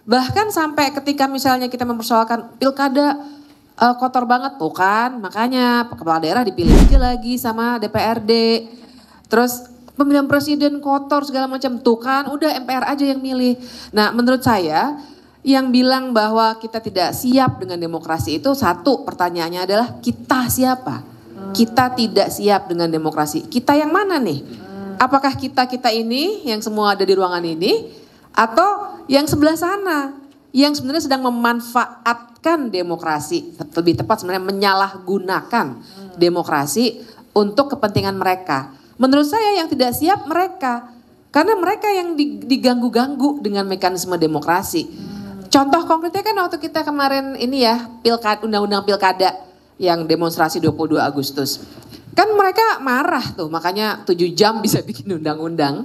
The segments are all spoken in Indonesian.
Bahkan sampai ketika misalnya kita mempersoalkan pilkada kotor banget tuh kan, makanya kepala daerah dipilih aja lagi sama DPRD. Terus pemilihan presiden kotor segala macam tuh kan, udah MPR aja yang milih. Nah, menurut saya yang bilang bahwa kita tidak siap dengan demokrasi itu, satu pertanyaannya adalah kita siapa? Kita tidak siap dengan demokrasi. Kita yang mana nih? Apakah kita ini yang semua ada di ruangan ini, atau yang sebelah sana yang sebenarnya sedang memanfaatkan demokrasi, lebih tepat sebenarnya menyalahgunakan demokrasi untuk kepentingan mereka. Menurut saya yang tidak siap mereka, karena mereka yang diganggu-ganggu dengan mekanisme demokrasi. Contoh konkretnya kan waktu kita kemarin ini ya, undang-undang pilkada yang demonstrasi 22 Agustus. Kan mereka marah tuh, makanya 7 jam bisa bikin undang-undang.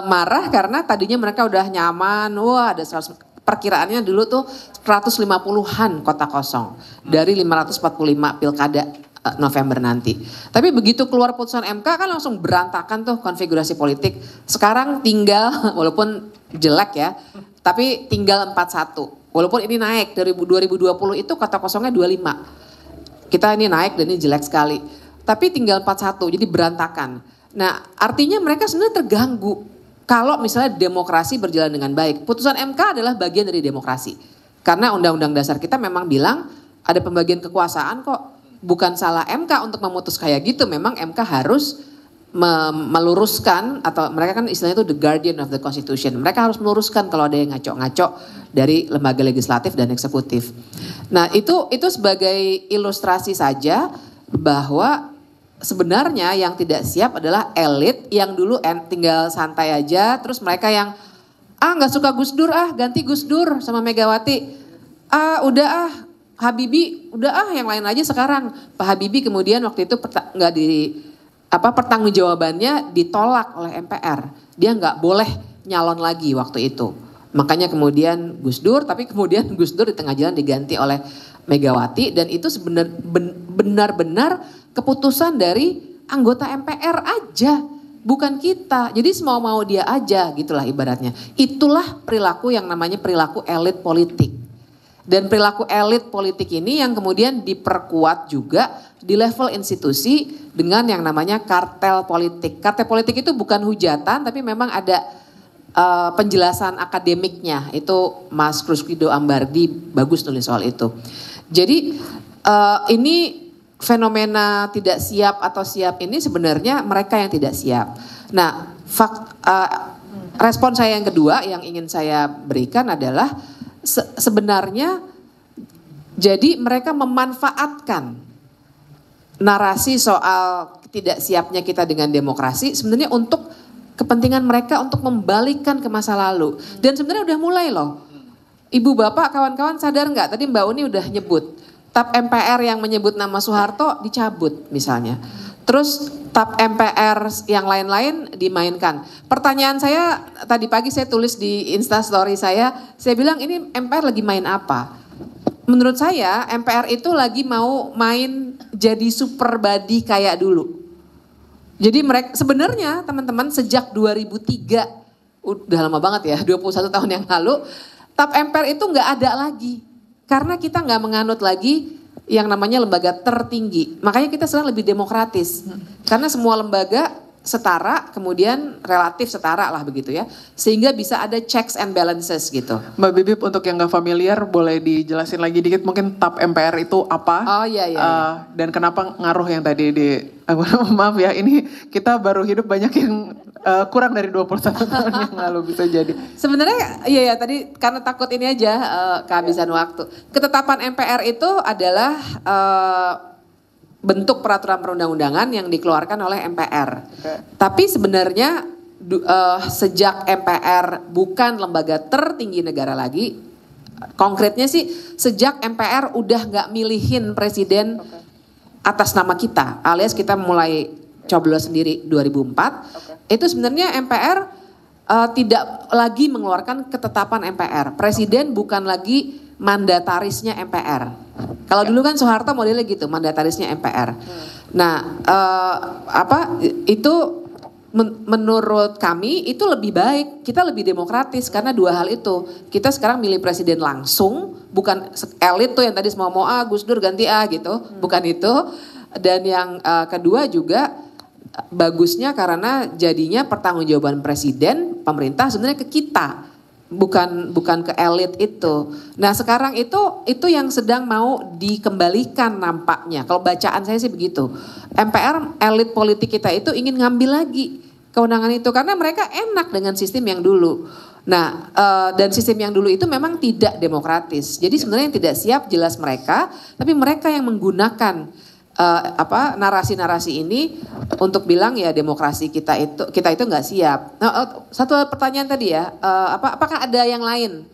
Marah karena tadinya mereka udah nyaman, wah ada 100, perkiraannya dulu tuh 150-an kota kosong dari 545 pilkada November nanti. Tapi begitu keluar putusan MK kan langsung berantakan tuh konfigurasi politik. Sekarang tinggal, walaupun jelek ya, tapi tinggal 41. Walaupun ini naik dari 2020 itu kota kosongnya 25. Kita ini naik dan ini jelek sekali. Tapi tinggal 41, jadi berantakan. Nah, artinya mereka sebenarnya terganggu kalau misalnya demokrasi berjalan dengan baik. Putusan MK adalah bagian dari demokrasi. Karena Undang-Undang Dasar kita memang bilang ada pembagian kekuasaan kok. Bukan salah MK untuk memutus kayak gitu, memang MK harus meluruskan, atau mereka kan istilahnya itu the guardian of the constitution. Mereka harus meluruskan kalau ada yang ngaco-ngaco dari lembaga legislatif dan eksekutif. Nah, itu sebagai ilustrasi saja bahwa sebenarnya yang tidak siap adalah elit yang dulu tinggal santai aja, terus mereka yang nggak suka Gus Dur ganti Gus Dur sama Megawati, udah Habibie udah yang lain aja sekarang. Pak Habibie kemudian waktu itu nggak pertanggungjawabannya ditolak oleh MPR, dia nggak boleh nyalon lagi waktu itu. Makanya kemudian Gus Dur, tapi kemudian Gus Dur di tengah jalan diganti oleh Megawati, dan itu benar-benar keputusan dari anggota MPR aja, bukan kita. Jadi mau dia aja gitulah ibaratnya. Itulah perilaku yang namanya perilaku elit politik. Dan perilaku elit politik ini yang kemudian diperkuat juga di level institusi dengan yang namanya kartel politik. Kartel politik itu bukan hujatan, tapi memang ada penjelasan akademiknya. Itu Mas Kruskido Ambardi bagus tulis soal itu. Jadi ini fenomena tidak siap atau siap ini sebenarnya mereka yang tidak siap. Nah, respon saya yang kedua yang ingin saya berikan adalah sebenarnya jadi mereka memanfaatkan narasi soal tidak siapnya kita dengan demokrasi sebenarnya untuk kepentingan mereka untuk membalikkan ke masa lalu. Dan sebenarnya udah mulai loh. Ibu bapak kawan-kawan sadar nggak? Tadi Mbak Uni udah nyebut TAP MPR yang menyebut nama Soeharto dicabut misalnya. Terus TAP MPR yang lain-lain dimainkan. Pertanyaan saya tadi pagi saya tulis di Instastory saya bilang ini MPR lagi main apa? Menurut saya MPR itu lagi mau main jadi super body kayak dulu. Jadi mereka sebenarnya teman-teman sejak 2003, udah lama banget ya, 21 tahun yang lalu, TAP MPR itu nggak ada lagi. Karena kita nggak menganut lagi yang namanya lembaga tertinggi. Makanya kita sekarang lebih demokratis. Karena semua lembaga setara, kemudian relatif setara lah begitu ya. Sehingga bisa ada checks and balances gitu. Mbak Bibip, untuk yang gak familiar boleh dijelasin lagi dikit mungkin TAP MPR itu apa? Oh iya. Dan kenapa ngaruh yang tadi maaf ya, ini kita baru hidup banyak yang kurang dari 21 tahun yang lalu bisa jadi. Sebenarnya iya tadi karena takut ini aja kehabisan waktu. Ketetapan MPR itu adalah bentuk peraturan perundang-undangan yang dikeluarkan oleh MPR. Okay. Tapi sebenarnya sejak MPR bukan lembaga tertinggi negara lagi, konkretnya sih sejak MPR udah nggak milihin presiden atas nama kita, alias kita mulai coblos sendiri 2004, itu sebenarnya MPR tidak lagi mengeluarkan ketetapan MPR. Presiden bukan lagi mandatarisnya MPR. Kalau dulu kan Soeharto modelnya gitu, mandatarisnya MPR. Nah, itu menurut kami itu lebih baik, kita lebih demokratis karena dua hal itu. Kita sekarang milih presiden langsung, bukan elit tuh yang tadi semua mau Gus Dur ganti gitu, bukan itu. Dan yang kedua juga bagusnya karena jadinya pertanggungjawaban presiden, pemerintah sebenarnya ke kita, bukan ke elit itu. Nah sekarang itu yang sedang mau dikembalikan nampaknya. Kalau bacaan saya sih begitu. MPR, elit politik kita itu ingin ngambil lagi kewenangan itu karena mereka enak dengan sistem yang dulu. Nah dan sistem yang dulu itu memang tidak demokratis. Jadi sebenarnya yang tidak siap jelas mereka, tapi mereka yang menggunakan narasi-narasi ini untuk bilang ya demokrasi kita itu nggak siap. Nah, satu pertanyaan tadi ya, apakah ada yang lain?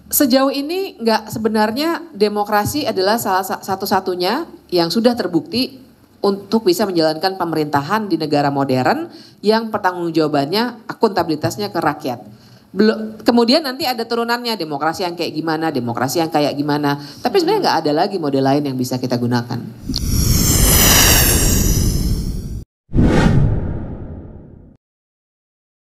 Sejauh ini nggak, sebenarnya demokrasi adalah salah satu-satunya yang sudah terbukti untuk bisa menjalankan pemerintahan di negara modern yang pertanggungjawabannya, akuntabilitasnya ke rakyat. Kemudian nanti ada turunannya, demokrasi yang kayak gimana, demokrasi yang kayak gimana. Tapi sebenarnya nggak ada lagi model lain yang bisa kita gunakan.